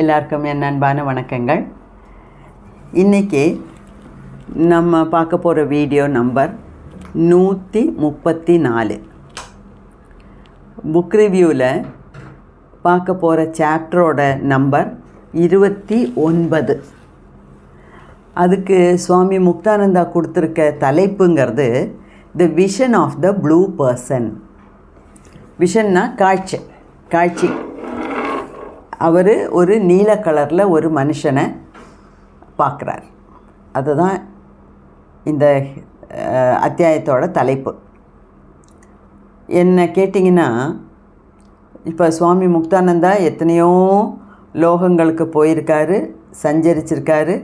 எல்லாருக்கும் என் அன்பான வணக்கங்கள். இன்றைக்கி நம்ம பார்க்க போகிற வீடியோ நம்பர் 134. புக் ரிவ்யூவில் பார்க்க போகிற சாப்டரோட நம்பர் 29. அதுக்கு சுவாமி முக்தானந்தா கொடுத்துருக்க தலைப்புங்கிறது the vision of the blue person. விஷன்னா காட்சி. அவர் ஒரு நீல கலரில் ஒரு மனுஷனை பார்க்குறார். அதுதான் இந்த அத்தியாயத்தோட தலைப்பு. என்ன கேட்டிங்கன்னா, இப்போ சுவாமி முக்தானந்தா எத்தனையோ லோகங்களுக்கு போயிருக்காரு, சஞ்சரிச்சிருக்காரு.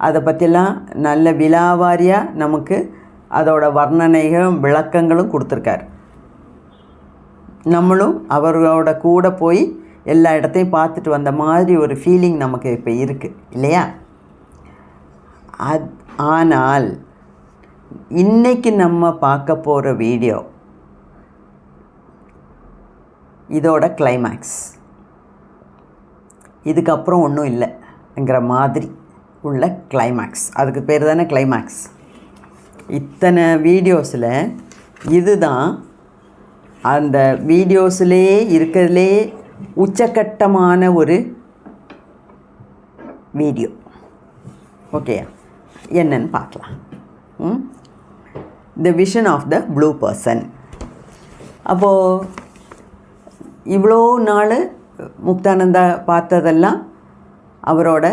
அதை பற்றிலாம் நல்ல விலாவாரியாக நமக்கு அதோட வர்ணனைகளும் விளக்கங்களும் கொடுத்துருக்காரு. நம்மளும் அவரோட கூட போய் எல்லா இடத்தையும் பார்த்துட்டு வந்த மாதிரி ஒரு ஃபீலிங் நமக்கு இப்போ இருக்குது இல்லையா? ஆனால் இன்றைக்கி நம்ம பார்க்க போகிற வீடியோ இதோட கிளைமேக்ஸ். இதுக்கப்புறம் ஒன்றும் இல்லைங்கிற மாதிரி உள்ள கிளைமேக்ஸ். அதுக்கு பேர் தானே கிளைமேக்ஸ். இத்தனை வீடியோஸில் இதுதான் அந்த வீடியோஸ்லேயே இருக்கிறதுலே உச்சக்கட்டமான ஒரு வீடியோ. ஓகே, என்னன்னு பார்க்கலாம். The vision of the blue person. அப்போது இவ்வளோ நாள் முக்தானந்தா பார்த்ததெல்லாம் அவரோட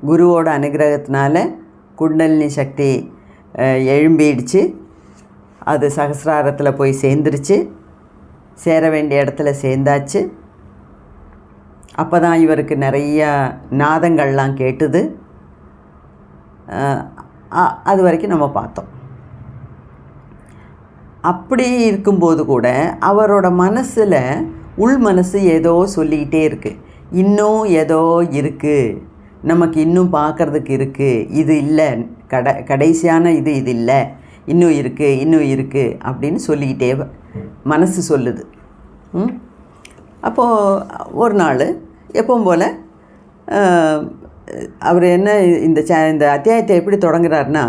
குருவோட அனுகிரகத்தினால குண்டலினி சக்தி எழும்பிடுச்சு. அது சகசிராரத்தில் போய் சேர்ந்துருச்சு. சேர வேண்டிய இடத்துல சேர்ந்தாச்சு. அப்போ தான் இவருக்கு நிறைய நாதங்கள்லாம் கேட்டுது. அது வரைக்கும் நம்ம பார்த்தோம். அப்படி இருக்கும்போது கூட அவரோட மனசில் உள் மனசு ஏதோ சொல்லிக்கிட்டே இருக்குது. இன்னும் ஏதோ இருக்குது, நமக்கு இன்னும் பார்க்குறதுக்கு இருக்குது, இது இல்லை, கடைசியான இது இல்லை, இன்னும் இருக்குது அப்படின்னு சொல்லிக்கிட்டே மனசு சொல்லுது. அப்போது ஒரு நாள் எப்பவும் போல் அவர் என்ன இந்த அத்தியாயத்தை எப்படி தொடங்குறாருன்னா,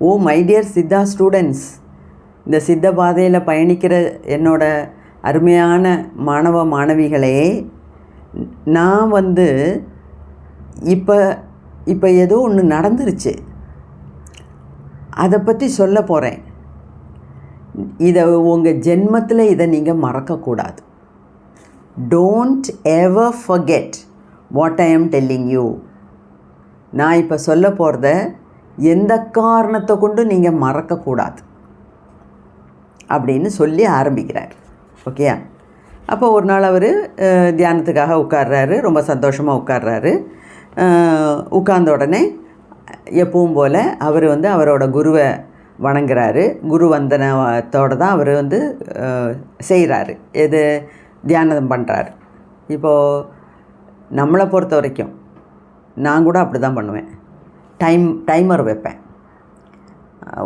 oh my dear Siddha students, இந்த சித்த பாதையில் பயணிக்கிற என்னோட அருமையான மாணவ மாணவிகளே, நான் இப்போ ஏதோ ஒன்று நடந்துருச்சு, அதை பற்றி சொல்ல போகிறேன். இதை உங்கள் ஜென்மத்தில் இதை நீங்கள் மறக்கக்கூடாது. Don't ever forget what I ஆம் டெல்லிங் யூ. நான் இப்போ சொல்ல போகிறத எந்த காரணத்தை கொண்டு நீங்கள் மறக்கக்கூடாது அப்படின்னு சொல்லி ஆரம்பிக்கிறார். ஓகேயா? அப்போ ஒரு நாள் அவர் தியானத்துக்காக உட்கார்றாரு. ரொம்ப சந்தோஷமாக உட்கார்றாரு. உட்கார்ந்த உடனே எப்பவும் போல் அவர் அவரோட குருவை வணங்குறாரு. குரு வந்தனத்தோடு தான் அவர் செய்கிறாரு. எது தியானம் பண்ணுறாரு. இப்போது நம்மளை பொறுத்த வரைக்கும் நான் கூட அப்படி தான் பண்ணுவேன். டைமர் வைப்பேன்.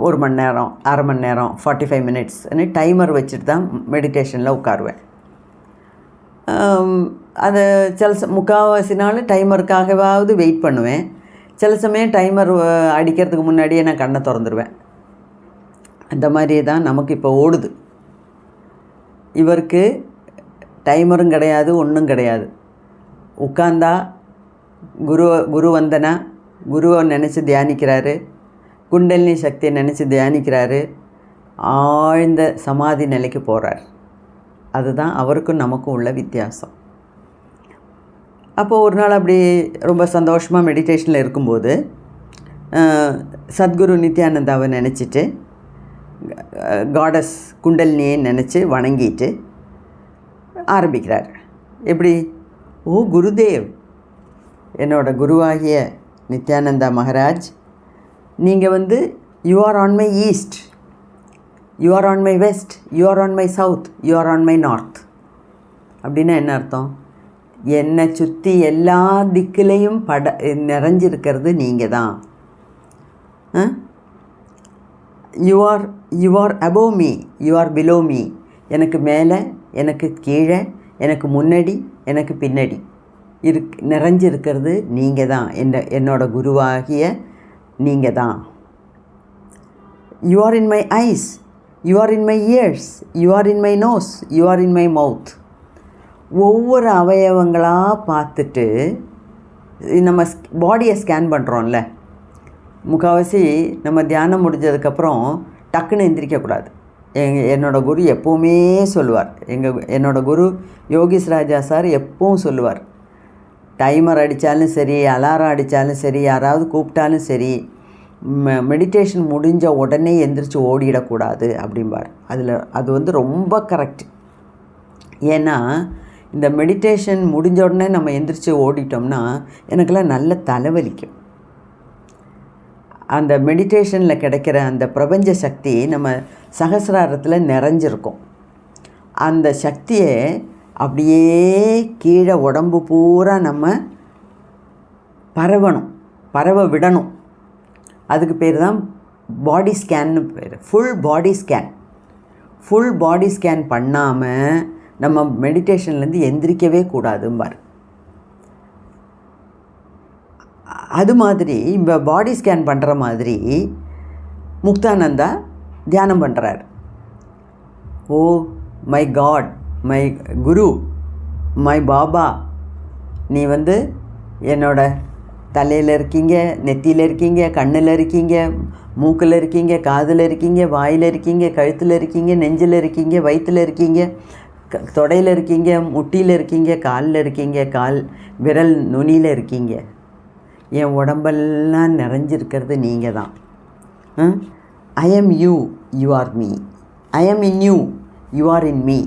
1 மணி நேரம், அரை மணி நேரம், 45 minutes டைமர் வச்சுட்டு தான் மெடிடேஷனில் உட்காருவேன். அது முக்கால்வாசி நாள் டைமருக்காகவாவது வெயிட் பண்ணுவேன். சில சமயம் டைமர் அடிக்கிறதுக்கு முன்னாடியே நான் கண்ணை திறந்துருவேன். அந்த மாதிரி தான் நமக்கு இப்போ ஓடுது. இவருக்கு டைமரும் கிடையாது, ஒன்றும் கிடையாது. உட்கார்ந்தா குரு வந்தனா குருவை நினச்சி தியானிக்கிறாரு. குண்டலினி சக்தியை நினச்சி தியானிக்கிறாரு. ஆழ்ந்த சமாதி நிலைக்கு போகிறார். அதுதான் அவருக்கும் நமக்கும் உள்ள வித்தியாசம். அப்போது ஒரு நாள் அப்படி ரொம்ப சந்தோஷமாக மெடிடேஷனில் இருக்கும்போது சத்குரு நித்யானந்தாவை நினச்சிட்டு காடஸ் குண்டலினியை நினச்சி வணங்கிட்டு ஆரம்பிக்கிறார். எப்படி? ஓ குருதேவ், என்னோட குருவாகிய நித்யானந்தா மகாராஜ், நீங்கள் you are on my east, you are on my west, you are on my south, you are on my north. அப்படின்னா என்ன அர்த்தம்? என்னை சுற்றி எல்லா திக்கிலையும் நிறைஞ்சிருக்கிறது நீங்கள் தான். You R above me, you are below me. எனக்கு மேலே, எனக்கு கீழே, எனக்கு முன்னாடி, எனக்கு பின்னாடி, நிறைஞ்சிருக்கிறது நீங்கள் தான், என்னோட குருவாகிய நீங்கள் தான். You are in my eyes, you are in my ears, you are in my nose, you are in my mouth. ஒவ்வொரு அவயவங்களாக பார்த்துட்டு நம்ம பாடியை ஸ்கேன் பண்ணுறோம்ல, முக்கால்வாசி நம்ம தியானம் முடிஞ்சதுக்கப்புறம் டக்குன்னு எந்திரிக்கக்கூடாது. என்னோடய குரு எப்போவுமே சொல்லுவார், என்னோடய குரு யோகீஸ் ராஜா சார் எப்பவும் சொல்லுவார், டைமர் அடித்தாலும் சரி, அலாரம் அடித்தாலும் சரி, யாராவது கூப்பிட்டாலும் சரி, மெடிடேஷன் முடிஞ்ச உடனே எந்திரிச்சு ஓடிடக்கூடாது அப்படிம்பார். அது ரொம்ப கரெக்ட். ஏன்னா இந்த மெடிடேஷன் முடிஞ்ச உடனே நம்ம எந்திரிச்சு ஓடிட்டோம்னா எனக்கெல்லாம் நல்ல தலைவலிக்கும். அந்த மெடிடேஷனில் கிடைக்கிற அந்த பிரபஞ்ச சக்தி நம்ம சகசிராரத்தில் நிறைஞ்சிருக்கும். அந்த சக்தியை அப்படியே கீழே உடம்பு பூரா நம்ம பரவ விடணும். அதுக்கு பேர் தான் பாடி ஸ்கேன்னு பேர், ஃபுல் பாடி ஸ்கேன் பண்ணாமல் நம்ம மெடிடேஷன்லேருந்து எந்திரிக்கவே கூடாதும்பார். அது மாதிரி இப்போ பாடி ஸ்கேன் பண்ணுற மாதிரி முக்தானந்தா தியானம் பண்ணுறார். Oh my God, my guru, my baba, நீ என்னோட தலையில் இருக்கீங்க, நெத்தியில் இருக்கீங்க, கண்ணில் இருக்கீங்க, மூக்கில் இருக்கீங்க, காதில் இருக்கீங்க, வாயில் இருக்கீங்க, கழுத்தில் இருக்கீங்க, நெஞ்சில் இருக்கீங்க, வயிற்றில் இருக்கீங்க, தொடையில் இருக்கீங்க, முட்டியில் இருக்கீங்க, காலில் இருக்கீங்க, கால் விரல் நுனியில் இருக்கீங்க. என் உடம்பெல்லாம் நிறைஞ்சிருக்கிறது நீங்கள் தான். I M U, you are me. I am in you, you are in me.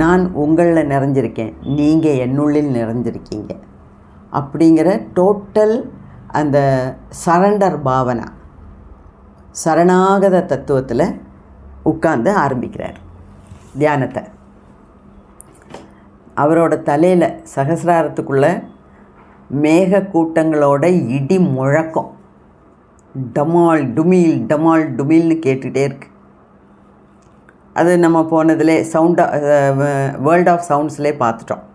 நான் உங்களில் நிறைஞ்சிருக்கேன், நீங்கள் என்னுள்ளில் நிறைஞ்சிருக்கீங்க. அப்படிங்கிற டோட்டல் அந்த சரண்டர் பாவனா, சரணாகத தத்துவத்தில் உட்கார்ந்து ஆரம்பிக்கிறார் தியானத்தை. அவரோட தலையில் சகசிராரத்துக்குள்ளே மேக கூட்டங்களோட இடி முழக்கம் டமால் டுமீல்னு கேட்டுகிட்டே இருக்கு. அது நம்ம போனதிலே வேர்ல்ட் ஆஃப் சவுண்ட்ஸ்லே பார்த்துட்டோம்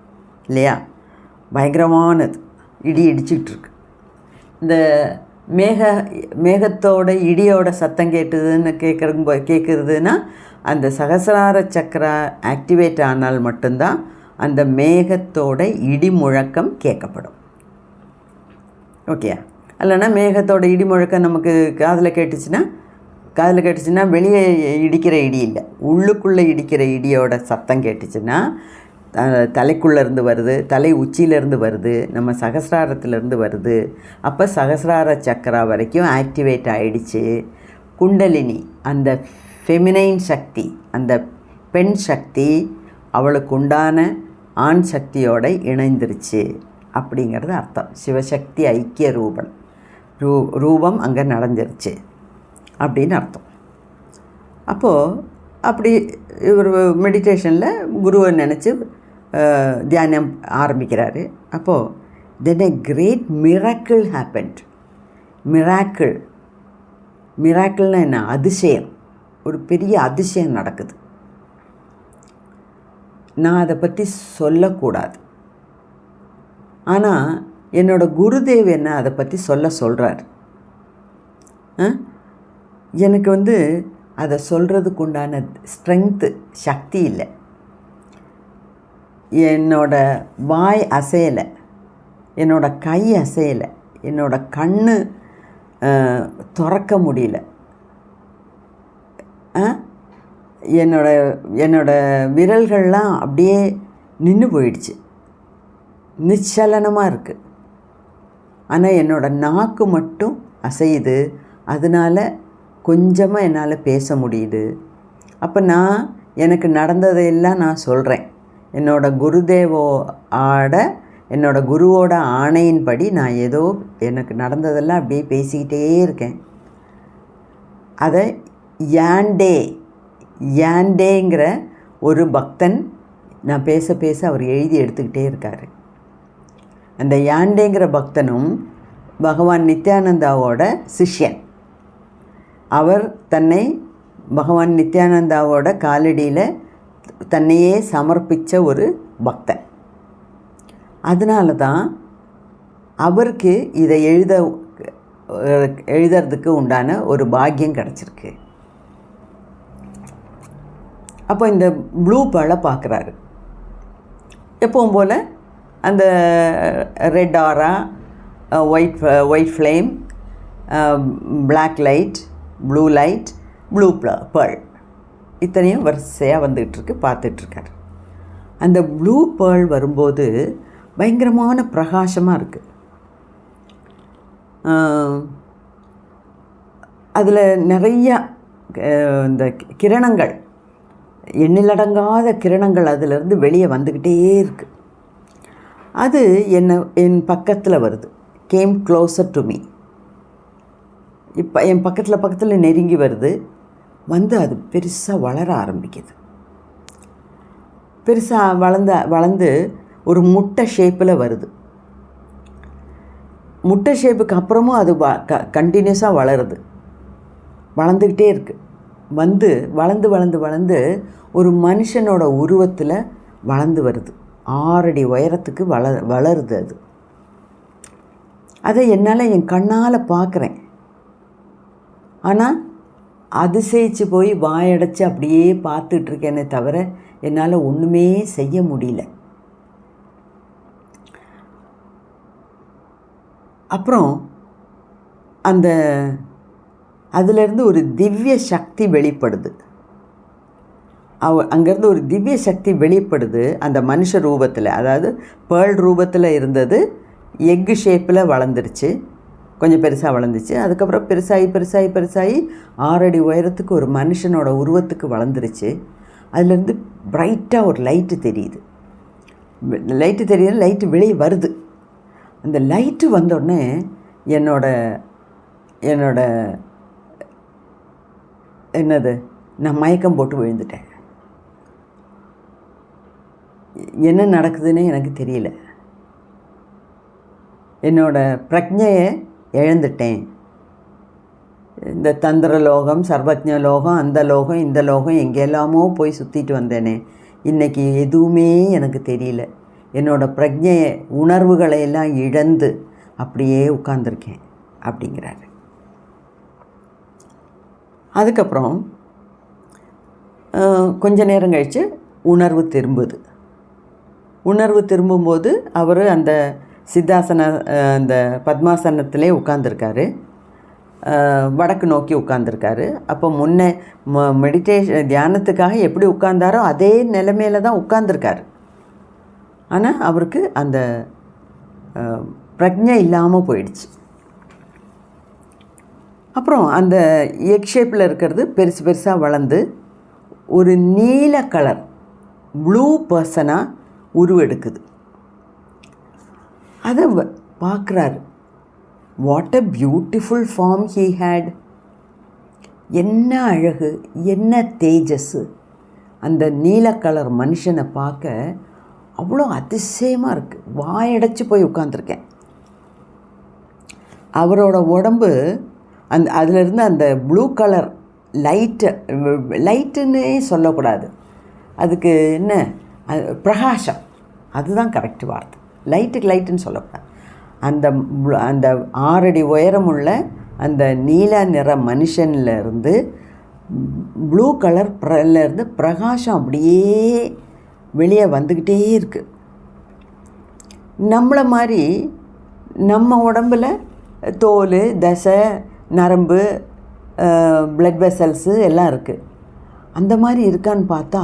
இல்லையா? பயங்கரமானது, இடி இடிச்சுக்கிட்டு இருக்கு. இந்த மேகத்தோட இடியோட சத்தம் கேட்குறதுன்னா அந்த சகசிரார சக்கரா ஆக்டிவேட் ஆனால் மட்டும்தான் அந்த மேகத்தோட இடி முழக்கம் கேட்கப்படும். ஓகே, இல்லைன்னா மேகத்தோட இடி முழக்கம் நமக்கு காதில் கேட்டுச்சுன்னா வெளியே இடிக்கிற இடி இல்லை, உள்ளுக்குள்ளே இடிக்கிற இடியோட சத்தம் கேட்டுச்சுன்னா தலைக்குள்ளேருந்து வருது, தலை உச்சியிலேருந்து வருது, நம்ம சகசிராரத்துலேருந்து வருது. அப்போ சகசிரார சக்கரா வரைக்கும் ஆக்டிவேட் ஆகிடுச்சு. குண்டலினி, அந்த ஃபெமினைன் சக்தி, அந்த பெண் சக்தி அவளுக்கு உண்டான ஆண் சக்தியோடு இணைந்துருச்சு அப்படிங்கிறது அர்த்தம். சிவசக்தி ஐக்கிய ரூபம் அங்கே நடந்துருச்சு அப்படின்னு அர்த்தம். அப்போது அப்படி இவர் மெடிடேஷனில் குருவை நினச்சி தியானம் ஆரம்பிக்கிறாரு. அப்போது தென் எ கிரேட் மிராக்கிள் ஹேப்பன்ட். மிராக்கிள்னா என்ன? அதிசயம். ஒரு பெரிய அதிசயம் நடக்குது. நான் அதை பற்றி சொல்லக்கூடாது, ஆனால் என்னோடய குருதேவ் என்ன அதை பற்றி சொல்கிறார். எனக்கு அதை சொல்கிறதுக்கு உண்டான ஸ்ட்ரென்த்து, சக்தி இல்லை. என்னோட வாய் அசையலை, என்னோட கை அசையலை, என்னோட கண்ணு திறக்க முடியல, என்னோட விரல்கள்லாம் அப்படியே நின்று போயிடுச்சு, நிச்சலனமாக இருக்குது. ஆனால் என்னோடய நாக்கு மட்டும் அசையுது, அதனால் கொஞ்சமாக என்னால் பேச முடியுது. அப்போ எனக்கு நடந்ததையெல்லாம் நான் சொல்கிறேன். என்னோட குருவோட ஆணையின்படி நான் ஏதோ எனக்கு நடந்ததெல்லாம் அப்படியே பேசிக்கிட்டே இருக்கேன். அதை யாண்டேங்கிற ஒரு பக்தன் நான் பேச அவர் எழுதி எடுத்துக்கிட்டே இருக்கார். அந்த யாண்டேங்கிற பக்தனும் பகவான் நித்யானந்தாவோட சிஷ்யன். அவர் தன்னை பகவான் நித்யானந்தாவோட காலடியில் தன்னையே சமர்ப்பித்த ஒரு பக்தன். அதனால தான் அவருக்கு இதை எழுதுறதுக்கு உண்டான ஒரு பாக்கியம் கிடச்சிருக்கு. அப்போ இந்த ப்ளூ பேர்லை பார்க்குறாரு. எப்பவும் போல் அந்த red aura, white flame, black light, blue light, blue pearl இத்தனையும் வரிசையாக வந்துகிட்ருக்கு, பார்த்துட்ருக்காரு. அந்த ப்ளூ பேர்ல் வரும்போது பயங்கரமான பிரகாசமாக இருக்குது. அதில் நிறையா இந்த கிரணங்கள், எண்ணிலடங்காத கிரணங்கள் அதிலிருந்து வெளியே வந்துக்கிட்டே இருக்குது. அது என் பக்கத்தில் வருது. Came closer to me. இப்போ என் பக்கத்தில் நெருங்கி வருது. வந்து அது பெருசாக வளர ஆரம்பிக்குது. பெருசாக வளர்ந்து ஒரு முட்டை ஷேப்பில் வருது. முட்டை ஷேப்புக்கு அப்புறமும் அது கண்டினியூஸாக வளர்ந்துக்கிட்டே இருக்குது. வளர்ந்து ஒரு மனுஷனோட உருவத்தில் வளர்ந்து வருது. 6 அடி உயரத்துக்கு வளருது அது. அதை என்னால் என் கண்ணால் பார்க்குறேன். ஆனால் அதிசயிச்சு போய் வாயடைச்சு அப்படியே பார்த்துட்ருக்கேனே தவிர என்னால் ஒன்றுமே செய்ய முடியல. அப்புறம் அதிலேருந்து ஒரு திவ்ய சக்தி வெளிப்படுது. அங்கேருந்து ஒரு திவ்ய சக்தி வெளிப்படுது அந்த மனுஷ ரூபத்தில். அதாவது பேர்ல் ரூபத்தில் இருந்தது எக்கு ஷேப்பில் வளர்ந்துருச்சு, கொஞ்சம் பெருசாக வளர்ந்துச்சு. அதுக்கப்புறம் பெருசாகி 6 அடி உயரத்துக்கு ஒரு மனுஷனோட உருவத்துக்கு வளர்ந்துருச்சு. அதுலேருந்து பிரைட்டாக ஒரு லைட்டு தெரியுது. லைட்டு வெளியே வருது. அந்த லைட்டு வந்தோடனே நான் மயக்கம் போட்டு விழுந்துட்டேன். என்ன நடக்குதுன்னு எனக்கு தெரியல. என்னோடய பிரக்ஞையை இழந்துட்டேன். இந்த தந்திர லோகம், சர்வஜ்ஞ லோகம், அந்த லோகம், இந்த லோகம், எங்கெல்லாமோ போய் சுற்றிட்டு வந்தேனே, இன்றைக்கி எதுவுமே எனக்கு தெரியல. என்னோடய பிரக்ஞையை, உணர்வுகளை எல்லாம் இழந்து அப்படியே உட்கார்ந்துருக்கேன் அப்படிங்கிறாரு. அதுக்கப்புறம் கொஞ்ச நேரம் கழித்து உணர்வு திரும்பும்போது அவர் அந்த அந்த பத்மாசனத்திலே உட்கார்ந்துருக்காரு. வடக்கு நோக்கி உட்கார்ந்துருக்காரு. அப்போ முன்னே தியானத்துக்காக எப்படி உட்கார்ந்தாரோ அதே நிலைமையில தான் உட்கார்ந்துருக்காரு. ஆனால் அவருக்கு அந்த பிரக்ஞை இல்லாமல் போயிடுச்சு. அப்புறம் அந்த எக் ஷேப்பில் இருக்கிறது பெருசாக வளர்ந்து ஒரு நீல கலர் ப்ளூ பர்சனாக உருவெடுக்குது. அதை பார்க்குறாரு. What a beautiful form he had. என்ன அழகு, என்ன தேஜஸ். அந்த நீல கலர் மனுஷனை பார்க்க அவ்வளோ அதிசயமாக இருக்குது. வாயடைச்சு போய் உட்காந்துருக்கேன். அவரோட உடம்பு அதிலிருந்து அந்த ப்ளூ கலர் லைட்டுன்னே சொல்லக்கூடாது, அதுக்கு என்ன பிரகாசம், அதுதான் கரெக்ட் வார்த்தை. லைட்டுன்னு சொல்லக்கூடாது. அந்த 6 அடி உயரமுள்ள அந்த நீல நிற மனுஷன்லேருந்து ப்ளூ கலர்லேருந்து பிரகாசம் அப்படியே வெளியே வந்துக்கிட்டே இருக்குது. நம்மளை மாதிரி நம்ம உடம்பில் தோல், தசை, நரம்பு, பிளட் வெசல்ஸு எல்லாம் இருக்குது. அந்த மாதிரி இருக்கான்னு பார்த்தா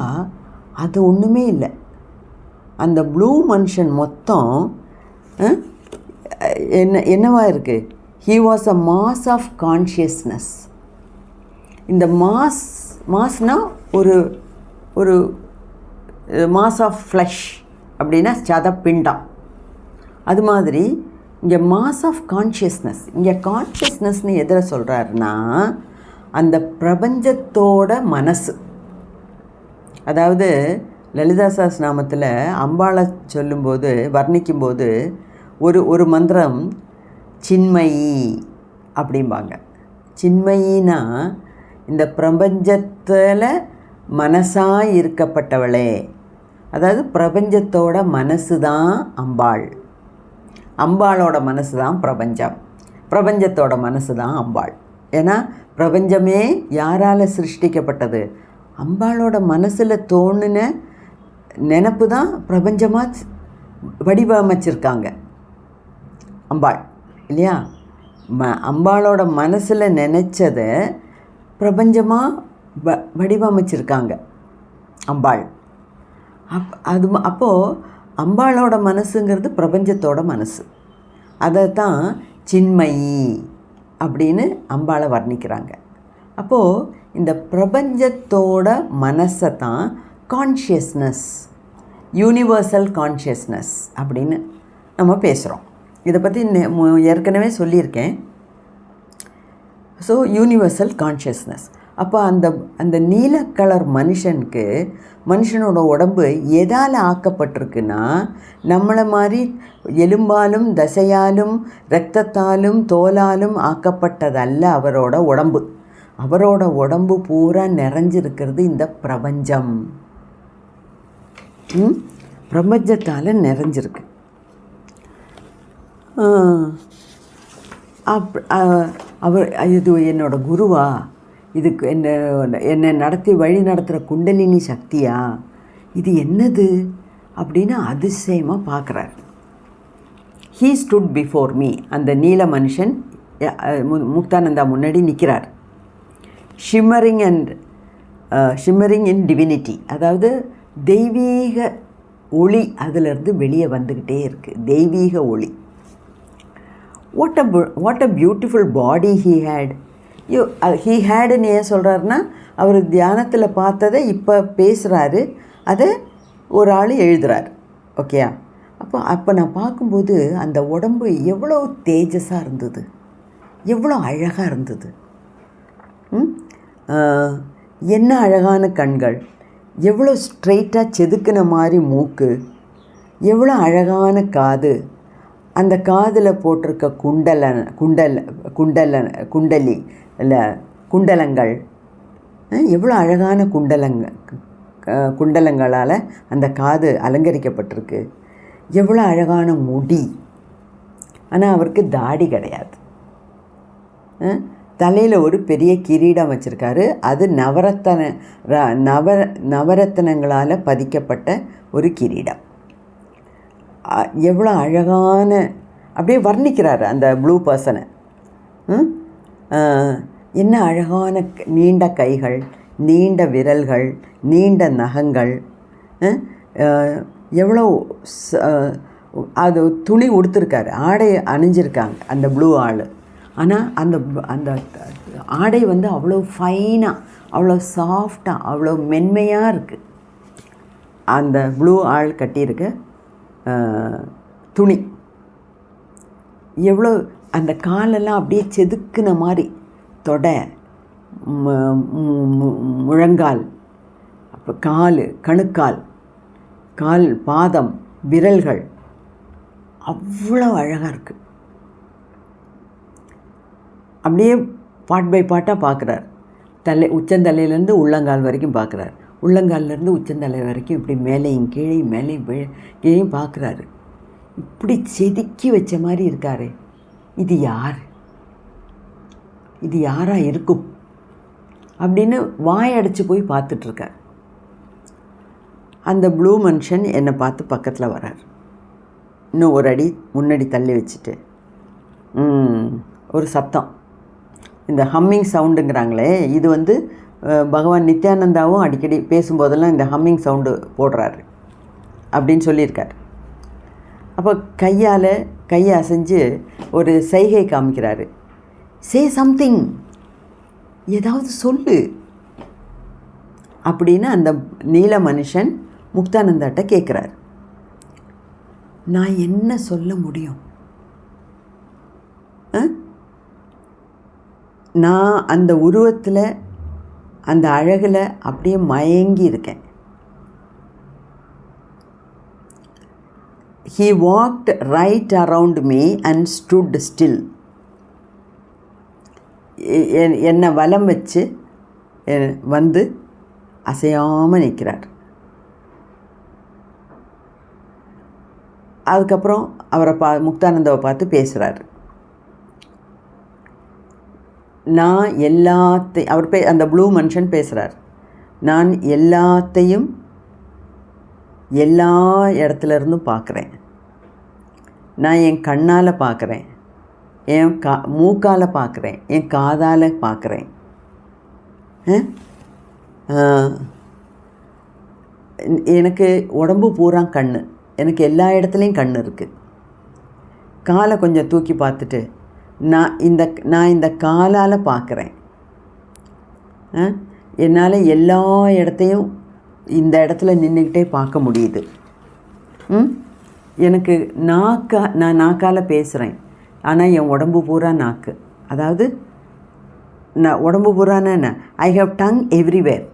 அது ஒன்றுமே இல்லை. அந்த ப்ளூ மனுஷன் மொத்தம் என்னவா இருக்குது? He was a mass of consciousness. இந்த மாஸ்னால் ஒரு மாஸ் ஆஃப் ஃப்ளஷ் அப்படின்னா சதப்பிண்டம். அது மாதிரி இங்கே மாஸ் ஆஃப் கான்ஷியஸ்னஸ். இங்கே கான்ஷியஸ்னஸ்னு எதில் சொல்கிறாருன்னா அந்த பிரபஞ்சத்தோட மனசு. அதாவது லலிதா சஹஸ்ரநாமத்தில் அம்பாளை சொல்லும்போது, வர்ணிக்கும்போது ஒரு மந்திரம் சின்மயி அப்படிம்பாங்க. சின்மயினா இந்த பிரபஞ்சத்தில் மனசாக இருக்கப்பட்டவளே, அதாவது பிரபஞ்சத்தோட மனசு தான் அம்பாள். அம்பாளோட மனசு தான் பிரபஞ்சம், பிரபஞ்சத்தோட மனசு தான் அம்பாள். ஏன்னா பிரபஞ்சமே யாரால் சிருஷ்டிக்கப்பட்டது? அம்பாளோட மனசில் தோணுன நினப்பு தான் பிரபஞ்சமாக வடிவமைச்சிருக்காங்க அம்பாள், இல்லையா? அம்பாளோட மனசில் நினச்சதை பிரபஞ்சமாக வடிவமைச்சிருக்காங்க அம்பாள். அப்போது அம்பாளோட மனசுங்கிறது பிரபஞ்சத்தோட மனசு. அதை தான் சின்மயி அப்படின்னு அம்பாளை வர்ணிக்கிறாங்க. அப்போது இந்த பிரபஞ்சத்தோட மனசை தான் கான்ஷியஸ்னஸ், யூனிவர்சல் கான்ஷியஸ்னஸ் அப்படின்னு நம்ம பேசுகிறோம். இதை பற்றி ஏற்கனவே சொல்லியிருக்கேன். So universal consciousness. அப்போ அந்த நீல கலர் மனுஷனோட உடம்பு எதால் ஆக்கப்பட்டிருக்குன்னா, நம்மளை மாதிரி எலும்பாலும் தசையாலும் இரத்தத்தாலும் தோலாலும் ஆக்கப்பட்டதல்ல அவரோட உடம்பு. அவரோட உடம்பு பூரா நிறைஞ்சிருக்கிறது இந்த பிரபஞ்சம். பிரபஞ்சத்தால் நிறைஞ்சிருக்கு. அவர் இது என்னோட குருவா, இதுக்கு என்னை நடத்தி வழி நடத்துகிற குண்டலினி சக்தியா, இது என்னது அப்படின்னு அதிசயமாக பார்க்குறார். He stood before me. அந்த நீல மனுஷன் முக்தானந்தா முன்னாடி நிற்கிறார். ஷிம்மரிங் இன் டிவினிட்டி, அதாவது தெய்வீக ஒளி அதிலிருந்து வெளியே வந்துக்கிட்டே இருக்குது. தெய்வீக ஒளி. What a beautiful body he ஹேடுன்னு ஏன் சொல்கிறாருன்னா, அவர் தியானத்தில் பார்த்ததை இப்போ பேசுகிறாரு, அதை ஒரு ஆள் எழுதுகிறார். ஓகேயா? அப்போ நான் பார்க்கும்போது அந்த உடம்பு எவ்வளோ தேஜஸாக இருந்தது, எவ்வளோ அழகாக இருந்தது. என்ன அழகான கண்கள், எவ்வளோ ஸ்ட்ரெயிட்டாக செதுக்கின மாதிரி மூக்கு, எவ்வளோ அழகான காது, அந்த காதில் போட்டிருக்க குண்டலி இல்லை குண்டலங்கள், எவ்வளோ அழகான குண்டலங்களால் அந்த காது அலங்கரிக்கப்பட்டிருக்கு. எவ்வளோ அழகான முடி. ஆனால் அவருக்கு தாடி கிடையாது. தலையில் ஒரு பெரிய கிரீடம் வச்சுருக்காரு. அது நவரத்தனங்களால் பதிக்கப்பட்ட ஒரு கிரீடம். எவ்வளோ அழகான, அப்படியே வர்ணிக்கிறாரு அந்த ப்ளூ பர்சனை. என்ன அழகான நீண்ட கைகள், நீண்ட விரல்கள், நீண்ட நகங்கள், எவ்வளோ அது துணி உடுத்திருக்காரு, ஆடை அணிஞ்சிருக்காங்க அந்த ப்ளூ ஆள். ஆனால் அந்த ஆடை வந்து அவ்வளோ ஃபைனாக, அவ்வளோ சாஃப்டாக, அவ்வளோ மென்மையாக இருக்குது. அந்த ப்ளூ ஆள் கட்டியிருக்க துணி எவ்வளோ, அந்த காலெல்லாம் அப்படியே செதுக்குன மாதிரி, தொடை, முழங்கால், அப்போ கால், கணுக்கால், கால், பாதம், விரல்கள் அவ்வளோ அழகாக இருக்குது. அப்படியே பாட் பை பாட்டாக பார்க்குறார். உச்சந்தலையிலேருந்து உள்ளங்கால் வரைக்கும் பார்க்குறார். உள்ளங்கால்லேருந்து உச்சந்தலை வரைக்கும் இப்படி மேலேயும் கீழேயும் மேலேயும் கீழேயும் பார்க்குறாரு. இப்படி செதுக்கி வச்ச மாதிரி இருக்காரு. இது யார், இது யாராக இருக்கும் அப்படின்னு வாயடைச்சு போய் பார்த்துட்ருக்கார். அந்த ப்ளூ மனுஷன் என்னை பார்த்து பக்கத்தில் வரார். இன்னும் ஒரு அடி முன்னாடி தள்ளி வச்சுட்டு ஒரு சத்தம், இந்த ஹம்மிங் சவுண்டுங்கிறாங்களே, இது வந்து பகவான் நித்யானந்தாவும் அடிக்கடி பேசும்போதெல்லாம் இந்த ஹம்மிங் சவுண்டு போடுறாரு அப்படின்னு சொல்லியிருக்கார். அப்போ கையை அசைஞ்சு ஒரு சைகை காமிக்கிறாரு. சே சம்திங், ஏதாவது சொல்லு அப்படின்னு அந்த நீல மனுஷன் முக்தானந்தாட்ட கேட்குறாரு. நான் என்ன சொல்ல முடியும்? நான் அந்த உருவத்தில், அந்த அழகில் அப்படியே மயங்கி இருக்கேன். He walked right around me and stood still. என்னை வலம் வச்சு வந்து அசையாமல் நிற்கிறார். அதுக்கப்புறம் அவரை முக்தானந்தாவை பார்த்து பேசுகிறாரு. நான் அவர் அந்த ப்ளூ மனுஷன் பேசுகிறார். நான் எல்லாத்தையும் எல்லா இடத்துல இருந்தும் பார்க்குறேன். நான் என் கண்ணால் பார்க்குறேன், என் மூக்கால் பார்க்குறேன், என் காதால் பார்க்குறேன். எனக்கு உடம்பு பூரா கண், எனக்கு எல்லா இடத்துலையும் கண் இருக்குது. காலை கொஞ்சம் தூக்கி பார்த்துட்டு நான் இந்த காலால் பார்க்குறேன். என்னால் எல்லா இடத்தையும் இந்த இடத்துல நின்றுக்கிட்டே பார்க்க முடியுது. எனக்கு நான் நாக்கால் பேசுகிறேன், ஆனால் என் உடம்பு பூரா நாக்கு. அதாவது நான் உடம்பு பூரான என்ன, ஐ ஹவ் டங் எவ்ரிவேர்.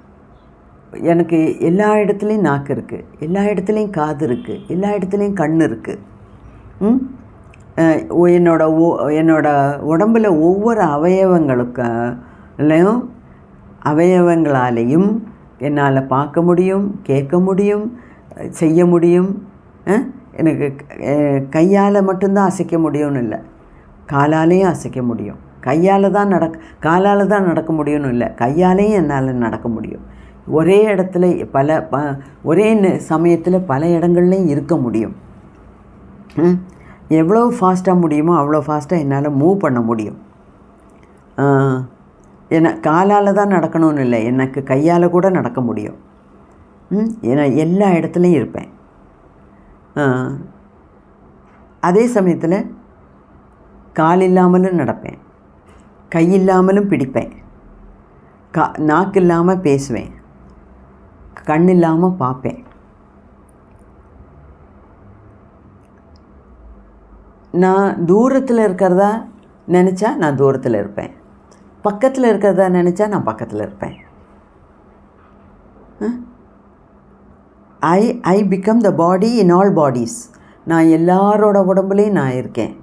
எனக்கு எல்லா இடத்துலையும் நாக்கு இருக்குது, எல்லா இடத்துலையும் காது இருக்குது, எல்லா இடத்துலையும் கண் இருக்குது. என்னோட உடம்பில் ஒவ்வொரு அவயவங்களாலேயும் என்னால் பார்க்க முடியும், கேட்க முடியும், செய்ய முடியும். எனக்கு கையால் மட்டும்தான் அசைக்க முடியும்னு இல்லை, காலாலேயும் அசைக்க முடியும். காலால் தான் நடக்க முடியும்னு இல்லை, கையாலேயும் என்னால் நடக்க முடியும். ஒரே இடத்துல ஒரே சமயத்தில் பல இடங்கள்லையும் இருக்க முடியும். எவ்வளோ ஃபாஸ்ட்டாக முடியுமோ அவ்வளோ ஃபாஸ்ட்டாக என்னால் மூவ் பண்ண முடியும். காலால் தான் நடக்கணும்னு இல்லை, எனக்கு கையால் கூட நடக்க முடியும். ஏன்னா எல்லா இடத்துலையும் இருப்பேன். அதே சமயத்தில் கால் இல்லாமலும் நடப்பேன், கை இல்லாமலும் பிடிப்பேன், நாக்கு இல்லாமல் பேசுவேன், கண் இல்லாமல் பார்ப்பேன். நான் தூரத்தில் இருக்கிறதா நினச்சா நான் தூரத்தில் இருப்பேன், பக்கத்தில் இருக்கிறதா நினச்சா நான் பக்கத்தில் இருப்பேன். I become the body in all bodies. நான் எல்லாரோட உடம்புலேயும் நான் இருக்கேன்.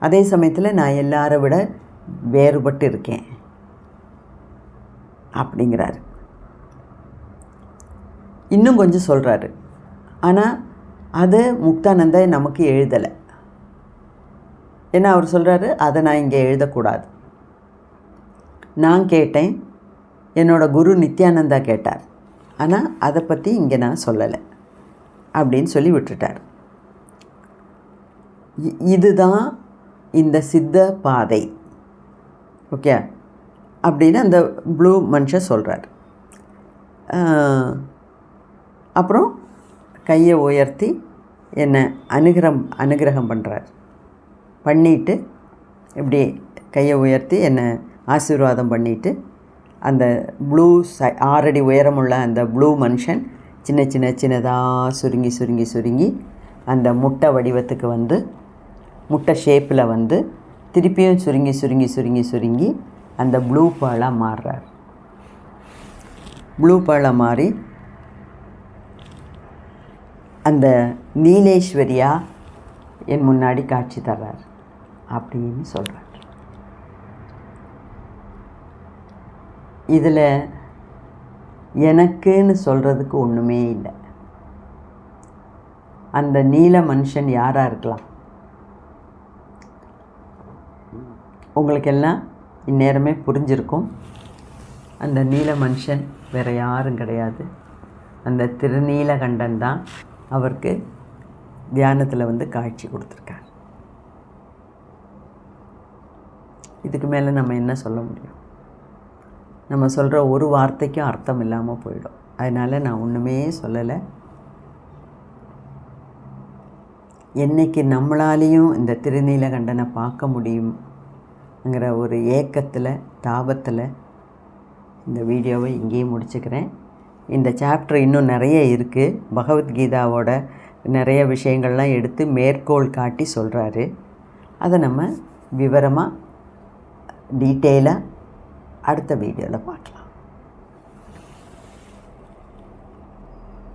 அதே சமயத்தில் நான் எல்லாரை விட வேறுபட்டு இருக்கேன் அப்படிங்கிறாரு. இன்னும் கொஞ்சம் சொல்கிறாரு. ஆனால் அது முக்தானந்தா நமக்கு எழுதலை. ஏன்னா அவர் சொல்கிறாரு, அதை நான் இங்கே எழுதக்கூடாது. நான் கேட்டேன், என்னோடய குரு நித்யானந்தா கேட்டார், ஆனால் அதை பற்றி இங்கே நான் சொல்லலை அப்படின்னு சொல்லி விட்டுட்டார். இதுதான் இந்த சித்த பாதை, ஓகே அப்படின்னு அந்த ப்ளூ மனுஷன் சொல்கிறார். அப்புறம் கையை உயர்த்தி என்னை அனுகிரகம் பண்ணுறார். பண்ணிவிட்டு இப்படி கையை உயர்த்தி என்னை ஆசீர்வாதம் பண்ணிவிட்டு அந்த 6 அடி உயரமுள்ள அந்த ப்ளூ மனுஷன் சின்னதாக சுருங்கி அந்த முட்டை வடிவத்துக்கு வந்து, முட்டை ஷேப்பில் வந்து திருப்பியும் சுருங்கி அந்த ப்ளூ பேர்லாக மாறுறார். ப்ளூ பேர்லாக மாறி அந்த நீலேஸ்வரியாக என் முன்னாடி காட்சி தர்றார் அப்படின்னு சொல்கிறார். இதில் எனக்குன்னு சொல்கிறதுக்கு ஒன்றுமே இல்லை. அந்த நீல மனுஷன் யாராக இருக்கலாம்? உங்களுக்கெல்லாம் இந்நேரமே புரிஞ்சிருக்கும். அந்த நீல மனுஷன் வேறு யாரும் கிடையாது, அந்த திருநீலகண்டன் தான் அவருக்கு தியானத்தில் வந்து காட்சி கொடுத்துருக்கார். இதுக்கு மேலே நம்ம என்ன சொல்ல முடியும்? நம்ம சொல்கிற ஒரு வார்த்தைக்கும் அர்த்தம் இல்லாமல் போயிடும். அதனால் நான் ஒன்றுமே சொல்லலை. என்றைக்கு நம்மளாலேயும் இந்த திருநீலகண்டனை பார்க்க முடியுங்கிற ஒரு ஏக்கத்தில், தாபத்தில் இந்த வீடியோவை இங்கேயே முடிச்சுக்கிறேன். இந்த சாப்டர் இன்னும் நிறைய இருக்குது. பகவத்கீதாவோட நிறைய விஷயங்கள்லாம் எடுத்து மேற்கோள் காட்டி சொல்கிறாரு. அதை நம்ம விவரமாக டீட்டெயிலாக அடுத்த வீடியோவில் பார்க்கலாம்.